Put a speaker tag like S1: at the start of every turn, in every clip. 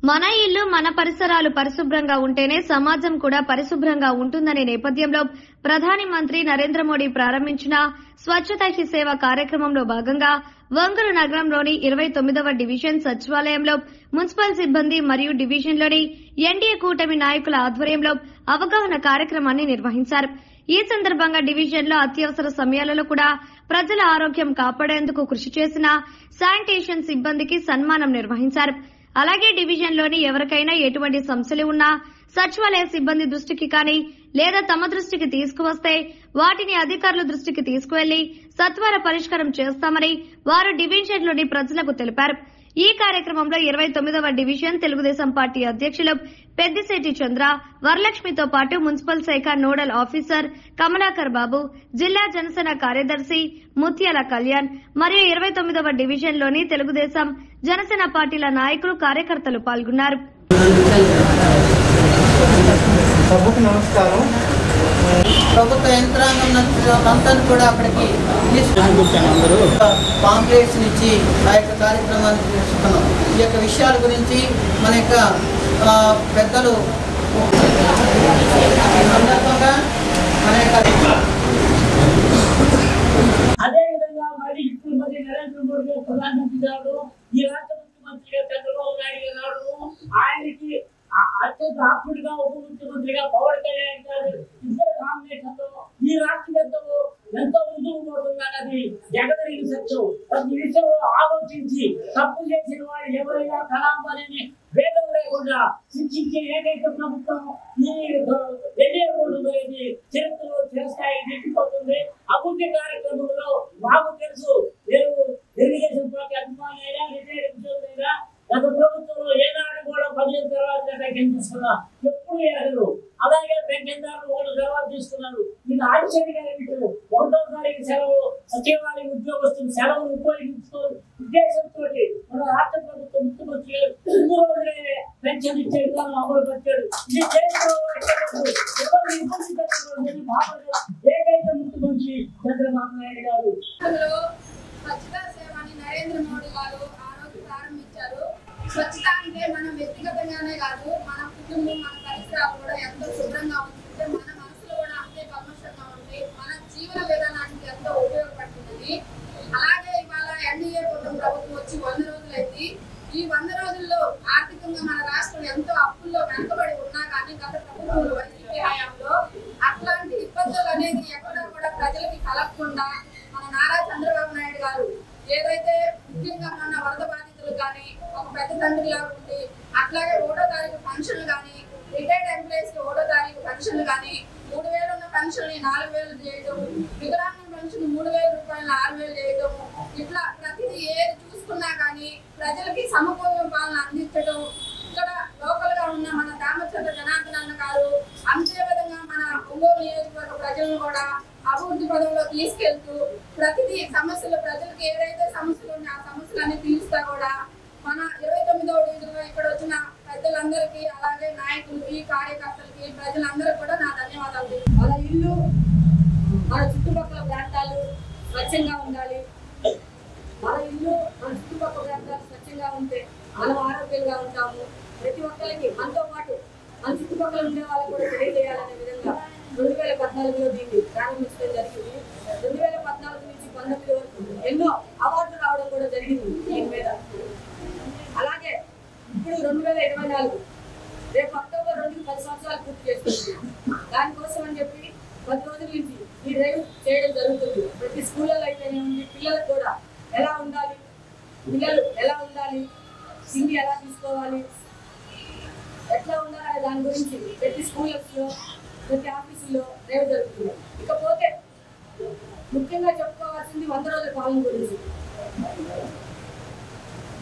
S1: మన ఇల్లు మన పరిసరాలు పరిశుభ్రంగా ఉంటేనే సమాజం కూడా పరిశుభ్రంగా ఉంటుందనే నేపథ్యంలో ప్రధాని మంత్రి నరేంద్ర మోడీ ప్రారంభించిన స్వచ్ఛతా హీ సేవ కార్యక్రమంలో భాగంగా ఒంగోలు నగరంలోని 29వ డివిజన్ సచివాలయంలో మున్సిపల్ సిబ్బంది మరియు డివిజన్లోని ఎన్డీఏ కూటమి నాయకుల ఆధ్వర్యంలో అవగాహన కార్యక్రమాన్ని నిర్వహించారు. ఈ సందర్భంగా డివిజన్లో అత్యవసర సమయాలలో కూడా ప్రజల ఆరోగ్యం కాపాడేందుకు కృషి చేసిన శానిటేషన్ సిబ్బందికి సన్మానం నిర్వహించారు. అలాగే డివిజన్లోని ఎవరికైనా ఎటువంటి సమస్యలు ఉన్నా సచివాలయ సిబ్బంది దృష్టికి కానీ లేదా తమ దృష్టికి తీసుకువస్తే వాటిని అధికారుల దృష్టికి తీసుకువెళ్లి సత్వర పరిష్కారం చేస్తామని వారు డివిజన్లోని ప్రజలకు తెలిపారు. ఈ కార్యక్రమంలో 29వ డివిజన్ తెలుగుదేశం పార్టీ అధ్యక్షులు పెద్దిశెట్టి చంద్ర, వరలక్ష్మితో పాటు మున్సిపల్ శాఖ నోడల్ ఆఫీసర్ కమలాకర్ బాబు, జిల్లా జనసేన కార్యదర్శి ముత్యాల కళ్యాణ్ మరియు 29వ డివిజన్లోని తెలుగుదేశం, జనసేన పార్టీల నాయకులు, కార్యకర్తలు పాల్గొన్నారు.
S2: ప్రభుత్వ యంత్రాంగం అంతా కూడా అక్కడికి పాంప్లెట్స్ ఇచ్చి ఆ యొక్క కార్యక్రమాన్ని తీసుకున్నాం. ఈ యొక్క విషయాల గురించి మన యొక్క పెద్దలు సందర్భంగా మన యొక్క
S3: అదేవిధంగా మరి ఇప్పుడు నరేంద్ర మోడీ గారు ప్రధానమంత్రి గారు, ఈ రాష్ట్ర ముఖ్యమంత్రిగా చంద్రబాబు నాయుడు గారు, ఆయనకి అత్యంత ఆప్తుడిగా ఉప ముఖ్యమంత్రిగా పవన్ కళ్యాణ్ గారు ఇద్దరు కాంబినేషన్ లో ఈ రాష్ట్రం ఎంతో ముందుకు పోతుందన్నది జగదరిగిన సత్యం. ప్రతి విషయంలో ఆలోచించి తప్పు చేసిన వాడు ఎవరైనా కళాంబాలని భేదం లేకుండా శిక్షించే ఏకైక ప్రభుత్వం ఈ ఎన్డీఏ అనేది చరిత్రలో చేస్తాయి నిలిచిపోతుంది. అభివృద్ధి కార్యక్రమంలో మాకు తెలుసు, నేను తెలుగుదేశం పార్టీ అభిమానులైనా రిటైర్డ్ ఉద్యోగులైనా గత ప్రభుత్వంలో ఏనాడు కూడా 15 తర్వాత పెన్షన్ తీసుకున్నా ఎప్పుడు ఎరగరు. అలాగే పెన్షన్దారులు 1 తర్వాత తీసుకున్నారు. ఇది ఆశ్చర్యకర విషయం. 1వ తారీఖు సెలవు సచివాలయ ఉద్యోగస్తులు సెలవులు ఉపయోగించుకోవాలి ఉద్దేశంతో మన రాష్ట్ర ప్రభుత్వం ముఖ్యమంత్రి 2 రోజులే పెన్షన్ ఇచ్చే విధానం అమలు పరిచాడు. ఇది దేశంలో ఎవరు ఇబ్బంది పెట్టకూడదని భావన ఏకైక ముఖ్యమంత్రి చంద్రబాబు నాయుడు గారు.
S4: స్వచ్ఛతా సేవని నరేంద్ర మోడీ గారు ఆ రోజు ప్రారంభించారు. స్వచ్ఛత అంటే మనం వ్యక్తిగతంగానే కాదు, మన కుటుంబం, మన పరిసరాలు కూడా ఎంతో శుభ్రంగా ఉంటుంటే మన మనసులో కూడా అంతే కల్మషంగా ఉంటే మన జీవన విధానానికి ఎంతో ఉపయోగపడుతుంది. అలాగే ఇవాళ ఎన్డీఏ కూటమి ప్రభుత్వం వచ్చి 100 రోజులైంది. ఈ 100 రోజుల్లో ఆర్థికంగా మన రాష్ట్రం ఎంతో అప్పుల్లో వెనుకబడి ఉన్నా కానీ గత ప్రభుత్వంలో వైసీపీ హయాంలో అట్లాంటి ఇబ్బందులు అనేది ఎక్కడా కూడా ప్రజలకి కలగకుండా మన నారా చంద్రబాబు నాయుడు గారు ఏదైతే ముఖ్యంగా మన వరద బాధితులు కానీ ఒక పెద్ద తండ్రిలా ఉండి, అట్లాగే 1వ తారీఖు పెన్షన్లు కానీ, రిటైర్డ్ ఎంప్లాయీస్ కి 1వ తారీఖు పెన్షన్లు కానీ, 3000 ఉన్న పెన్షన్ ని 4000 చేయడం, వికలాంగ పెన్షన్ 3000 రూపాయలు 6000 చేయడం, ఇట్లా ప్రతిదీ ఏది చూసుకున్నా కానీ ప్రజలకి సమకూల పాలన అందించడం. ఇక్కడ లోకల్ గా ఉన్న మన దామచంద్ర జనార్దన్ గారు అంతే విధంగా మన ఒంగోలు నియోజకవర్గ ప్రజలను కూడా అభివృద్ధి పదంలో తీసుకెళ్తూ ప్రతిదీ సమస్యలు ప్రజలకు ఏదైతే సమస్యలు ఉన్నాయో ఆ సమస్యలన్నీ తీరుస్తా కూడా మన 29వ డివిజన్లో ఇక్కడ వచ్చిన పెద్దలందరికీ, అలాగే నాయకులకి, కార్యకర్తలకి, ప్రజలందరికీ కూడా నా ధన్యవాదాలు.
S5: మన ఇల్లు, మన చుట్టుపక్కల ప్రాంతాలు స్వచ్ఛంగా ఉండాలి. మన ఇల్లు, మన చుట్టుపక్కల ప్రాంతాలు స్వచ్ఛంగా ఉంటే మనం ఆరోగ్యంగా ఉంటాము. ప్రతి ఒక్కరికి మనతో పాటు మన చుట్టుపక్కల ఉండే వాళ్ళకి కూడా తెలియజేయాలనే విధంగా 2014లో దీన్ని ప్రారంభించడం జరిగింది. 2014 నుంచి 19 వరకు ఎన్నో అవార్డులు రావడం కూడా జరిగింది దీని మీద. అలాగే ఇప్పుడు 2024 రేపు అక్టోబర్ 2కి 10 సంవత్సరాలు పూర్తి చేస్తుంది. దానికోసం అని చెప్పి 10 రోజుల నుంచి ఈ డ్రైవ్ చేయడం జరుగుతుంది. ప్రతి స్కూళ్ళలో అయితేనే ఉంది, పిల్లలకు కూడా ఎలా ఉండాలి, పిల్లలు ఎలా ఉండాలి, తిండి ఎలా తీసుకోవాలి, ఎట్లా ఉండాలనే దాని గురించి ప్రతి స్కూళ్ళలో, ప్రతి ఆఫీసుల్లో డ్రైవ్ జరుగుతుంది. ఇకపోతే ముఖ్యంగా చెప్పుకోవాల్సింది 100 రోజుల పాలన గురించి.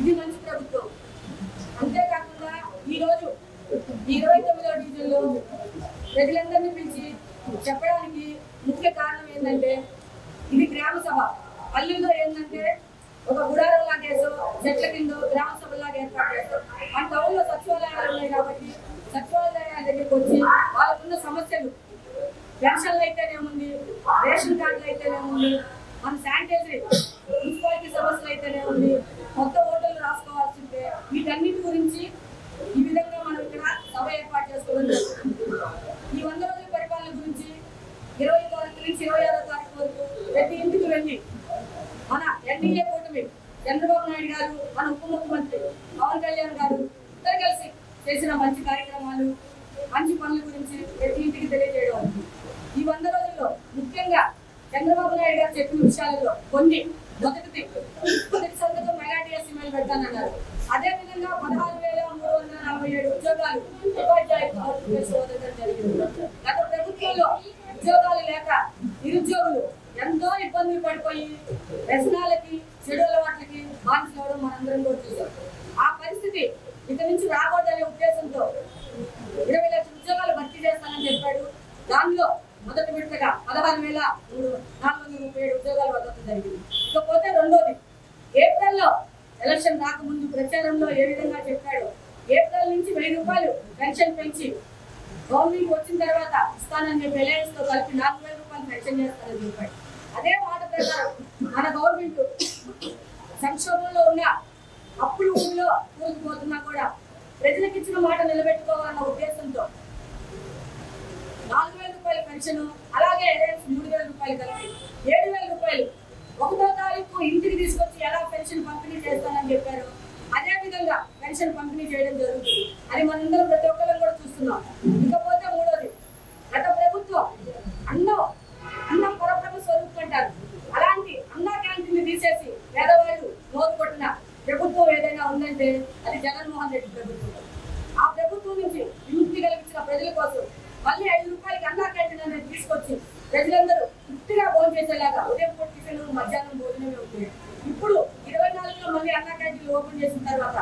S5: ఇది మంచి ప్రభుత్వం. అంతేకాకుండా ఈరోజు 29వ డివిజన్లో ప్రజలందరినీ పిలిచి చెప్పడానికి ముఖ్య కారణం ఏంటంటే ఇది గ్రామ సభ. పల్లెల్లో ఏంటంటే ఒక గుడారం లాగేసో చెట్ల కింద గ్రామ సభలాగా ఏర్పాటు చేస్తారు. మన టౌన్లో సచివాలయాలు ఉన్నాయి కాబట్టి సచివాలయాల దగ్గరికి వచ్చి వాళ్ళకున్న సమస్యలు, పెన్షన్లు అయితేనేముంది, రేషన్ కార్డులు అయితేనేముంది, మన శానిటైజరీ మున్సిపాలిటీ సమస్యలు అయితేనే ఉంది, కొత్త ఓటర్లు రాసుకోవాల్సిందే, వీటన్నిటి గురించి చేసిన మంచి కార్యక్రమాలు, మంచి పనుల గురించి ప్రతి ఇంటికి తెలియజేయడం. ఈ 100 రోజుల్లో ముఖ్యంగా చంద్రబాబు నాయుడు గారు చెప్పిన విషయాలలో కొన్ని మొదటి సంతకం మైనార్టీ ఎస్సీలు పెడతానన్నారు. అదేవిధంగా 16,347 ఉద్యోగాలు ఉపాధ్యాయులకు నోటిఫికేషన్ జరిగింది. గత ప్రభుత్వంలో ఉద్యోగాలు లేక నిరుద్యోగులు ఎంతో ఇబ్బందులు పడిపోయి వ్యసనాలకి, చెడు అలవాట్లకి బానిసలవడం మనందరం కూడా చూసాం. ఆ పరిస్థితి ఇక నుంచి రాకూడదనే ఉద్దేశంతో 20 లక్షల ఉద్యోగాలు భర్తీ చేస్తానని చెప్పాడు. దానిలో మొదటి విడతగా 16,437 ఉద్యోగాలు వదలడం జరిగింది. ఇకపోతే రెండోది, ఏప్రిల్లో ఎలక్షన్ రాకముందు ప్రచారంలో ఏ విధంగా చెప్పాడు, ఏప్రిల్ నుంచి 1000 రూపాయలు పెన్షన్ పెంచి గవర్నమెంట్ వచ్చిన తర్వాత ఇస్తానని చెప్పి ఎలయన్స్ తో కలిపి 4,000 రూపాయలు పెన్షన్ చేస్తానని చెప్పాడు. అదే మాట ప్రకారం మన గవర్నమెంట్ సంక్షోభంలో ఉన్న అప్పుల ఊరిలో కూరుకుపోతున్నా కూడా ప్రజలకు ఇచ్చిన మాట నిలబెట్టుకోవాలన్న ఉద్దేశంతో 4,000 రూపాయల పెన్షన్, అలాగే 3,000 రూపాయలు కలిపి 7,000 రూపాయలు 1వ తారీఖు ఇంటికి తీసుకొచ్చి ఎలా పెన్షన్ పంపిణీ చేస్తానని చెప్పారు. అదే విధంగా పెన్షన్ పంపిణీ చేయడం జరుగుతుంది. అది మనందరం ప్రతి ఒక్కరు కూడా చూస్తున్నాం. ఇకపోతే మూడోది, గత ప్రభుత్వం అన్నం పరబ్రహ్మ స్వరూపం అంటారు. అలాంటి అన్నా క్యాంటీన్ తీసేసి పేదవాళ్ళు నోరు కొట్టిన ప్రభుత్వం ఏదైనా ఉందంటే అది జగన్మోహన్ రెడ్డి ప్రభుత్వం. ఆ ప్రభుత్వం నుంచి విముక్తి కలిగించిన ప్రజల కోసం మళ్ళీ 5 రూపాయలకి అన్నా క్యాంటీన్ అనేది తీసుకొచ్చి ప్రజలందరూ తృప్తిగా భోజనం చేసేలాగా ఉదయం పూట టిఫిన్, మధ్యాహ్నం భోజనమే ఉంటుంది. ఇప్పుడు 24లో మళ్ళీ అన్నా క్యాంటీన్లు ఓపెన్ చేసిన తర్వాత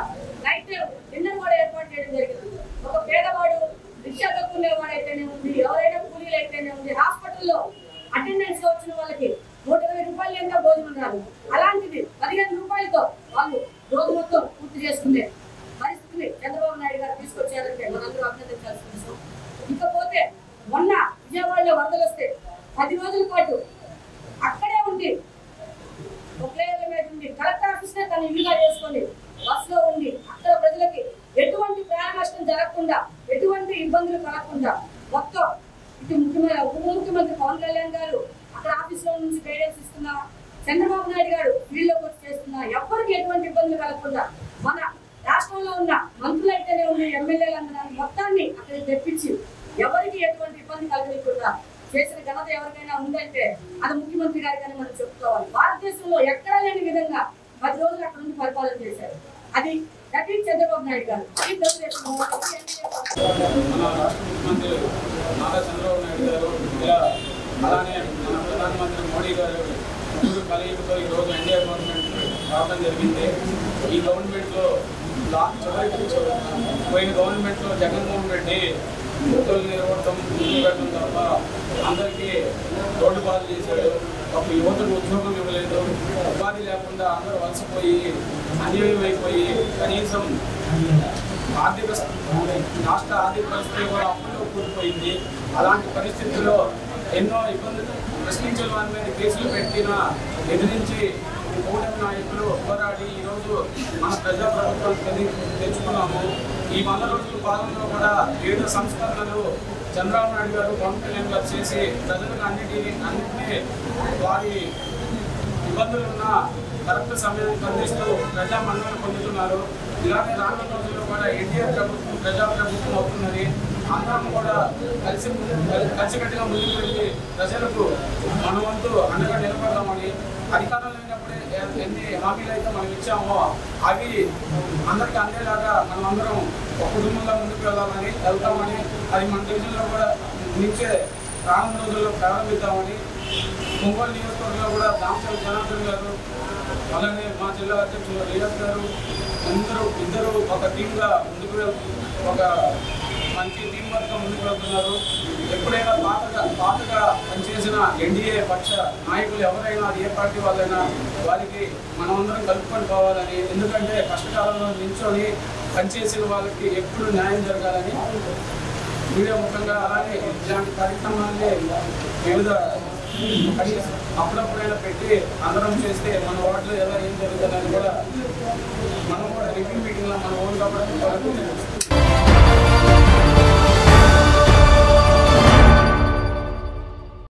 S5: నైట్ డిన్నర్ కూడా ఏర్పాటు చేయడం జరిగింది. ఒక పేదవాడు, రిక్షా తక్కువవాడైతేనే ఉంది, ఎవరైనా కూలీలు అయితేనే ఉంది, హాస్పిటల్లో అటెండెన్స్ గా వచ్చిన వాళ్ళకి 120 రూపాయలు ఎంత భోజనం రాదు. అలాంటిది 15 రూపాయలతో వాళ్ళు రోజు మొత్తం పూర్తి చేసుకునే పరిస్థితిని చంద్రబాబు నాయుడు గారు తీసుకొచ్చారంటే మనందరూ అభినందించాల్సిన విషయం. ఇకపోతే మొన్న విజయవాడలో వరదలు వస్తే 10 రోజుల పాటు అక్కడే ఉండి ప్లేయర్ల మీద ఉండి కలెక్టర్ ఆఫీస్ నే తన ఇల్లుగా చేసుకొని బస్సులో ఉండి అక్కడ ప్రజలకి ఎటువంటి ప్రాణ నష్టం జరగకుండా, ఎటువంటి ఇబ్బందులు కలగకుండా మొత్తం ఇటు ఉప ముఖ్యమంత్రి పవన్ కళ్యాణ్ గారు అక్కడ ఆఫీస్ లో నుంచి గైడెన్స్ ఇస్తున్నా, చంద్రబాబు నాయుడు గారు వీళ్ళకి వచ్చి చేస్తున్నా, ఎవరికి ఎటువంటి ఇబ్బందులు కలగకుండా మన రాష్ట్రంలో ఉన్న మంత్రులు అయితేనే ఉన్న ఎమ్మెల్యేలందరూ మొత్తాన్ని అక్కడికి తెప్పించి ఎవరికి ఎటువంటి ఇబ్బంది కలగకుండా చేసిన ఘనత ఎవరికైనా ఉందంటే అది ముఖ్యమంత్రి గారిగానే మనం చెప్పుకోవాలి. భారతదేశంలో ఎక్కడా లేని విధంగా 10 రోజులు అక్కడ నుండి పరిపాలన చేశారు. అది చంద్రబాబు నాయుడు గారు.
S6: మన రాష్ట్ర ముఖ్యమంత్రి నారా చంద్రబాబు నాయుడు గారు, అలానే మన ప్రధానమంత్రి మోడీ గారు ముగ్గురు కలయికతో ఈరోజు ఎన్డీఏ గవర్నమెంట్ రావడం జరిగింది. ఈ గవర్నమెంట్లో పోయిన గవర్నమెంట్లో జగన్మోహన్ రెడ్డి ఉద్యోగులు నిర్వహణం పెట్టడం తప్ప అందరికీ రోడ్డు బాధ చేశాడు. ఒక యువతకు ఉద్యోగం ఇవ్వలేదు, ఉపాధి లేకుండా అందరూ వలసపోయి అన్యాయం అయిపోయి కనీసం రాష్ట్ర ఆర్థిక పరిస్థితి కూడా అప్పుల్లో కూలిపోయింది. అలాంటి పరిస్థితుల్లో ఎన్నో ఇబ్బందులు ప్రశ్నించిన వారి మీద కేసులు పెట్టిన ఎదిరించి కూటమి నాయకులు పోరాడి ఈరోజు మన ప్రజాప్రభుత్వాన్ని తెచ్చుకున్నాము. ఈ 100 రోజుల పాలనలో కూడా వివిధ సంస్కరణలు చంద్రబాబు నాయుడు గారు, పవన్ కళ్యాణ్ గారు చేసి ప్రజలకు అన్నింటినీ వారి ఇబ్బందులున్న కరెక్ట్ సమయానికి అందిస్తూ ప్రజా మన్ననలు పొందుతున్నారు. ఇలాగే రానున్న రోజుల్లో కూడా ఎన్డీఏ ప్రభుత్వం ప్రజాప్రభుత్వం అవుతున్నది. అందరం కూడా కలిసికట్టుగా ముందుకు వెళ్ళి ప్రజలకు మన వంతు అండగా నిలబడదామని, అధికారంలో లేనప్పుడే ఎన్ని హామీలు అయితే మనం ఇచ్చామో అవి అందరికీ అందేలాగా మనం అందరం ఒక కుటుంబంగా ముందుకు వెళ్తామని, అది మన డివిజన్లో కూడా నుంచే రానున్న రోజుల్లో ప్రారంభిద్దామని, ఒంగోలు నియోజకవర్గంలో కూడా దామచల జనార్దన్ గారు, అలాగే మా జిల్లా అధ్యక్షులు రియాజ్ గారు ఇద్దరు ఒక టీంగా ముందుకు ఒక మంచి టీం వర్క్గా ముందుకు వెళ్తున్నారు. ఎప్పుడైనా పాతగా పనిచేసిన ఎన్డీఏ పక్ష నాయకులు ఎవరైనా, ఏ పార్టీ వాళ్ళైనా, వారికి మనమందరం కలుపుకొని పోవాలని, ఎందుకంటే కష్టకాలంలో నిల్చొని పనిచేసిన వాళ్ళకి ఎప్పుడు న్యాయం జరగాలని మీడియా ముఖ్యంగా అలాగే ఇలాంటి కార్యక్రమాన్ని వివిధ అప్పుడప్పుడైనా పెట్టి అందరం చేస్తే మన వార్డులో ఎలా ఏం జరుగుతుందని కూడా మనం కూడా రివ్యూ మీటింగ్లో మన ఓన్ కాబట్టి